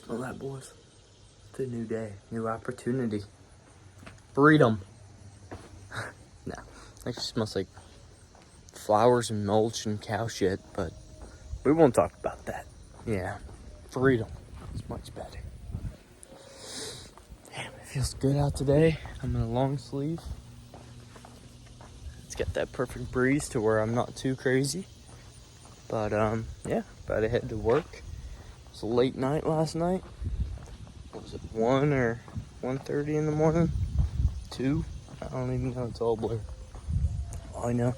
Smell that, boys? It's a new day, new opportunity. Freedom. No, actually smells like flowers and mulch and cow shit, but we won't talk about that. Yeah, freedom. It's much better. Damn, it feels good out today. I'm in a long sleeve. It's got that perfect breeze to where I'm not too crazy. But yeah, about to head to work. It was a late night last night. What was it, 1 or 1:30 in the morning? 2? I don't even know, it's all blurred. All I know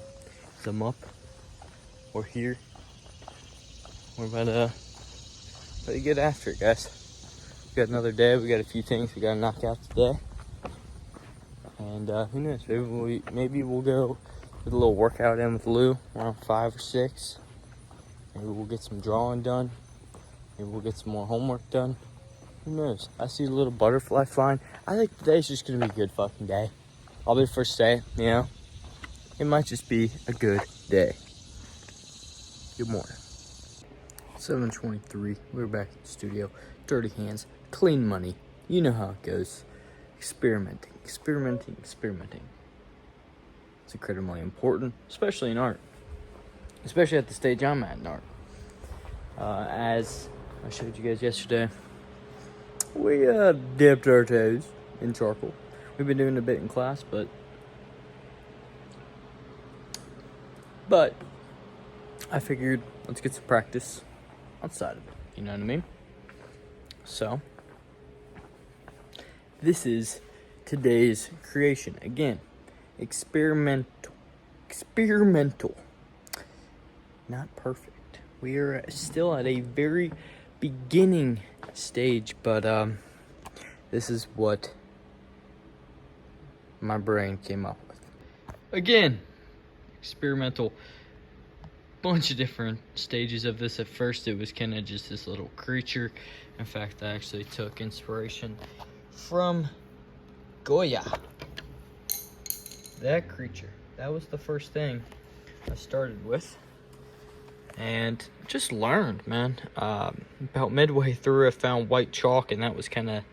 is I'm up. We're here. We're about to get after it, guys. We got another day. We got a few things we gotta knock out today. And who knows? Maybe we'll go with a little workout in with Lou around 5 or 6. Maybe we'll get some drawing done. Maybe we'll get some more homework done. Who knows? I see a little butterfly flying. I think today's just gonna be a good fucking day. I'll be the first to say, you know, it might just be a good day. Good morning. 7:23. We're back at the studio. Dirty hands, clean money. You know how it goes. Experimenting. It's incredibly important, especially in art. Especially at the stage I'm at in art. As I showed you guys yesterday, we dipped our toes in charcoal. We've been doing a bit in class, but I figured let's get some practice outside of it. You know what I mean? So this is today's creation. Again, experimental. Not perfect. We are still at a very beginning stage, but this is what my brain came up with. Again, experimental. Bunch of different stages of this. At first it was kind of just this little creature. In fact, I actually took inspiration from Goya. That creature. That was the first thing I started with. And just learned, man. About midway through I found white chalk, and that was kind of,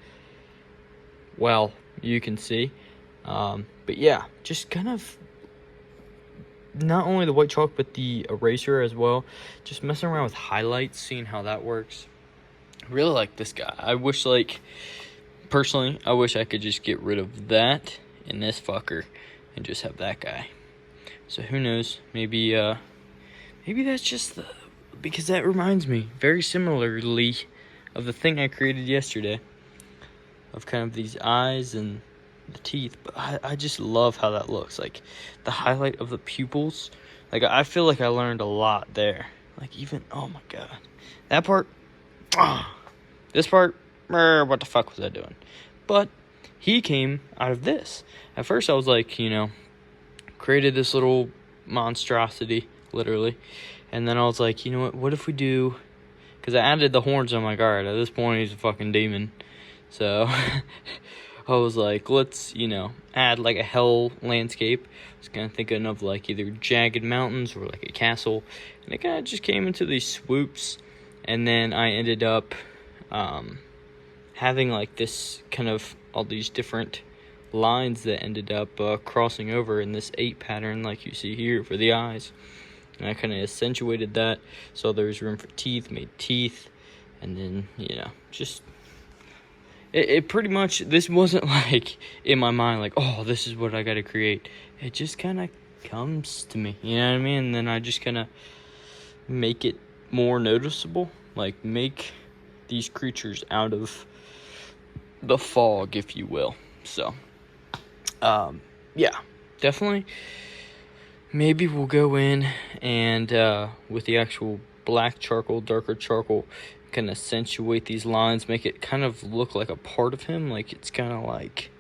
well, you can see. But yeah, just kind of not only the white chalk, but the eraser as well. Just messing around with highlights, seeing how that works. I really like this guy. I wish, personally, I wish I could just get rid of that and this fucker and just have that guy. So who knows? Maybe that's just because that reminds me very similarly of the thing I created yesterday. Of kind of these eyes and the teeth, but I just love how that looks. Like the highlight of the pupils, like I feel like I learned a lot there. Like even, oh my god, that part, this part, what the fuck was I doing? But he came out of this. At first I was like, you know, created this little monstrosity literally, and then I was like, you know what if we do, because I added the horns. I'm like, alright, at this point he's a fucking demon, so I was like, let's, you know, add like a hell landscape. I was kind of thinking of like either jagged mountains or like a castle. And it kind of just came into these swoops. And then I ended up having like this kind of all these different lines that ended up crossing over in this 8 pattern like you see here for the eyes. And I kind of accentuated that. So there was room for teeth, made teeth. And then, you know, just... It pretty much, this wasn't like in my mind, like, oh, this is what I got to create. It just kind of comes to me, you know what I mean? And then I just kind of make it more noticeable, like make these creatures out of the fog, if you will. So, yeah, definitely. Maybe we'll go in and with the actual black charcoal, darker charcoal, kind of accentuate these lines, make it kind of look like a part of him, like it's kind of like,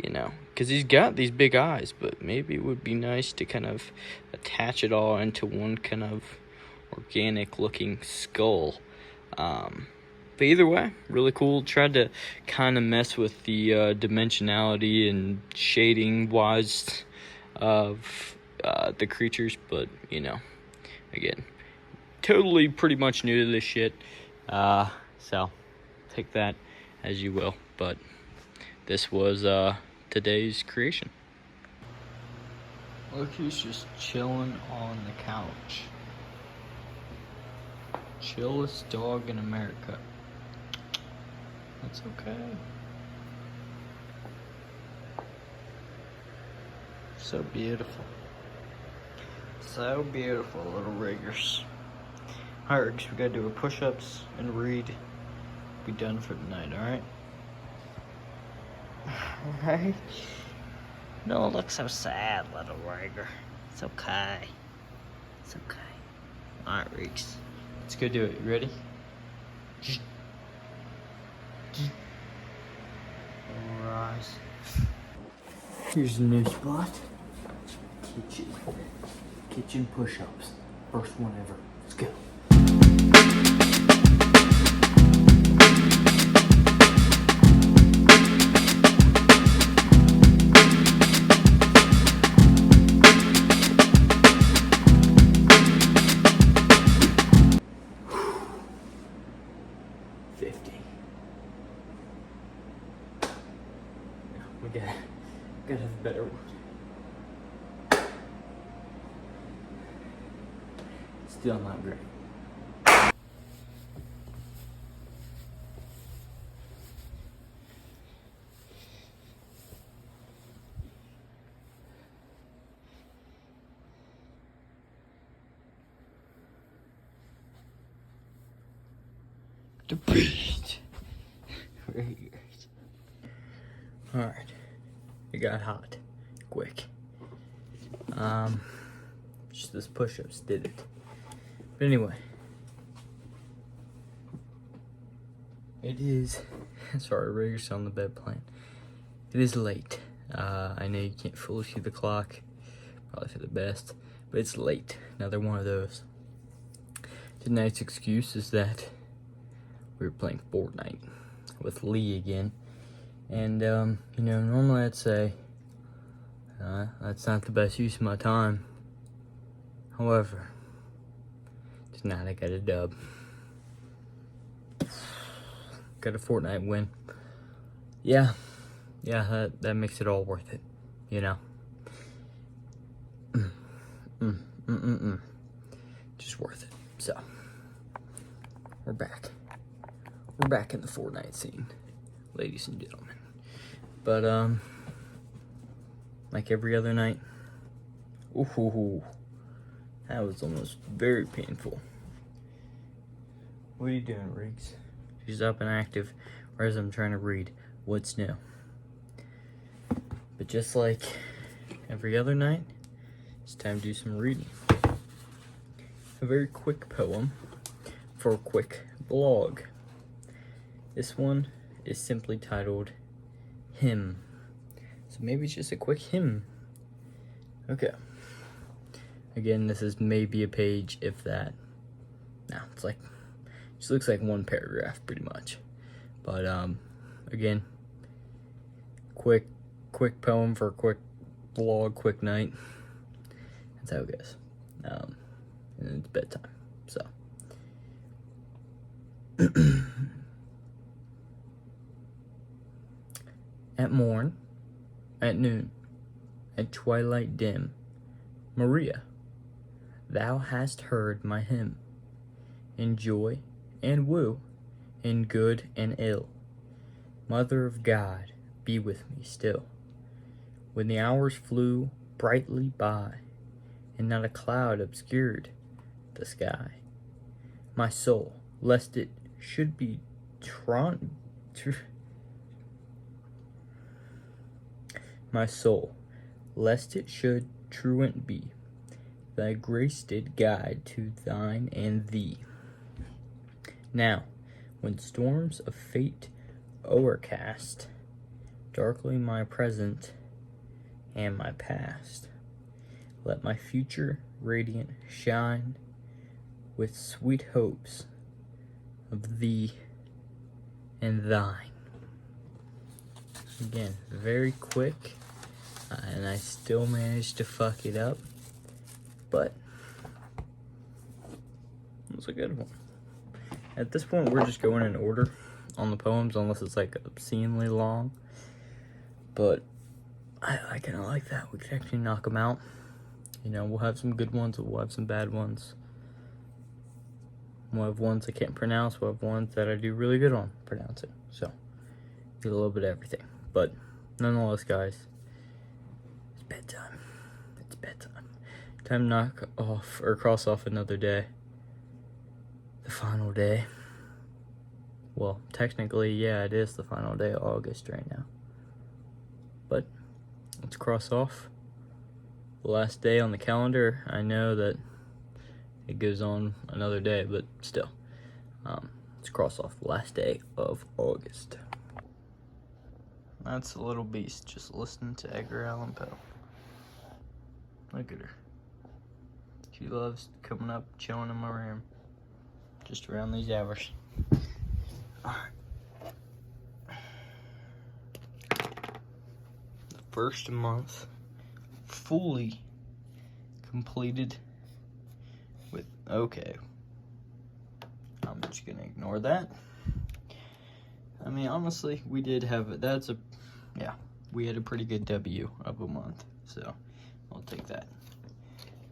you know, because he's got these big eyes, but maybe it would be nice to kind of attach it all into one kind of organic looking skull. But either way, really cool. Tried to kind of mess with the dimensionality and shading wise of the creatures, but you know, again, totally pretty much new to this shit. So take that as you will. But this was today's creation. Look, he's just chilling on the couch. Chillest dog in America. That's okay. So beautiful. So beautiful, little riggers. Alright, Riggs, we gotta do our push-ups and read. Be done for the night, alright? Alright? Don't look so sad, little rigger. It's okay. It's okay. Alright, Riggs. Let's go do it. You ready? Alright. Here's the new spot. Kitchen. Kitchen push-ups. First one ever. Let's go. We gotta have a better one. Still not great. The beast. Very good. Alright. It got hot. Quick. Just those push-ups did it. But anyway. It is sorry, Rigger's on the bed playing. It is late. I know you can't fully see the clock. Probably for the best. But it's late. Another one of those. Tonight's excuse is that we were playing Fortnite with Lee again. And, you know, normally I'd say, that's not the best use of my time. However, tonight I got a dub. Got a Fortnite win. Yeah, that makes it all worth it, you know. Just worth it. So, we're back. We're back in the Fortnite scene, ladies and gentlemen. But, like every other night, ooh, that was almost very painful. What are you doing, Riggs? She's up and active, whereas I'm trying to read what's new. But just like every other night, it's time to do some reading. A very quick poem for a quick blog. This one is simply titled Hymn. So maybe it's just a quick hymn. Okay. Again, this is maybe a page, if that. No, it's like, just looks like one paragraph pretty much. But again, quick poem for a quick vlog, quick night. That's how it goes. And it's bedtime, so. At morn, at noon, at twilight dim, Maria, thou hast heard my hymn. In joy and woe, in good and ill, Mother of God, be with me still. When the hours flew brightly by, and not a cloud obscured the sky, my soul, lest it should be my soul, lest it should truant be, thy grace did guide to thine and thee. Now, when storms of fate o'ercast darkly my present and my past, let my future radiant shine with sweet hopes of thee and thine. Again, very quick, and I still managed to fuck it up, but it was a good one. At this point, we're just going in order. on the poems unless it's like obscenely long. But I kind of like that. We can actually knock them out. You know, we'll have some good ones, we'll have some bad ones. We'll have ones I can't pronounce, we'll have ones that I do really good on pronouncing. So, get a little bit of everything. But, nonetheless, guys, it's bedtime. It's bedtime. Time to knock off, or cross off another day. The final day. Well, technically, yeah, it is the final day of August right now. But, let's cross off the last day on the calendar. I know that it goes on another day, but still. Let's cross off the last day of August. That's a little beast, just listening to Edgar Allan Poe. Look at her. She loves coming up, chilling in my room. Just around these hours. Alright. The first month fully completed with, okay. I'm just gonna ignore that. I mean, honestly, we did have, we had a pretty good W of a month, so I'll take that.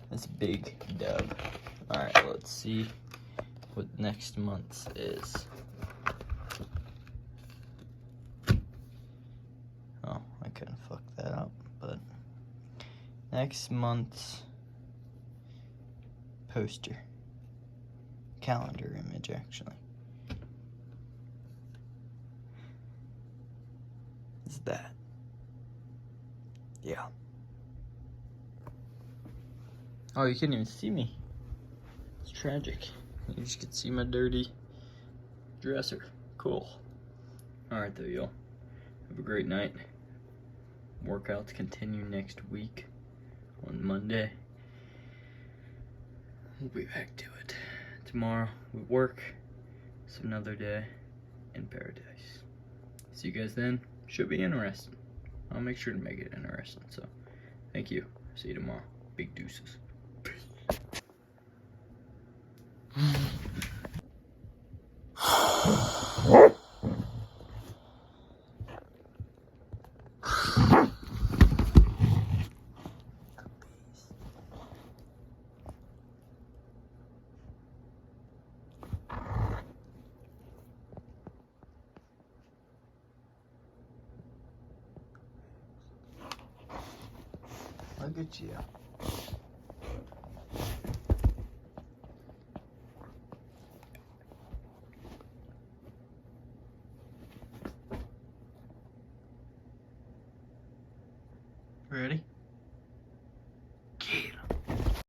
That's a big dub. Alright, let's see what next month's is. Oh, I couldn't fuck that up, but next month's poster. Calendar image, actually. Is that. Yeah. Oh, you can't even see me. It's tragic. You just can see my dirty dresser. Cool. Alright though, y'all. Have a great night. Workouts continue next week on Monday. We'll be back to it. Tomorrow we work. It's another day in paradise. See you guys then. Should be interesting. I'll make sure to make it interesting. So, thank you. See you tomorrow. Big deuces. Look at you. Ready?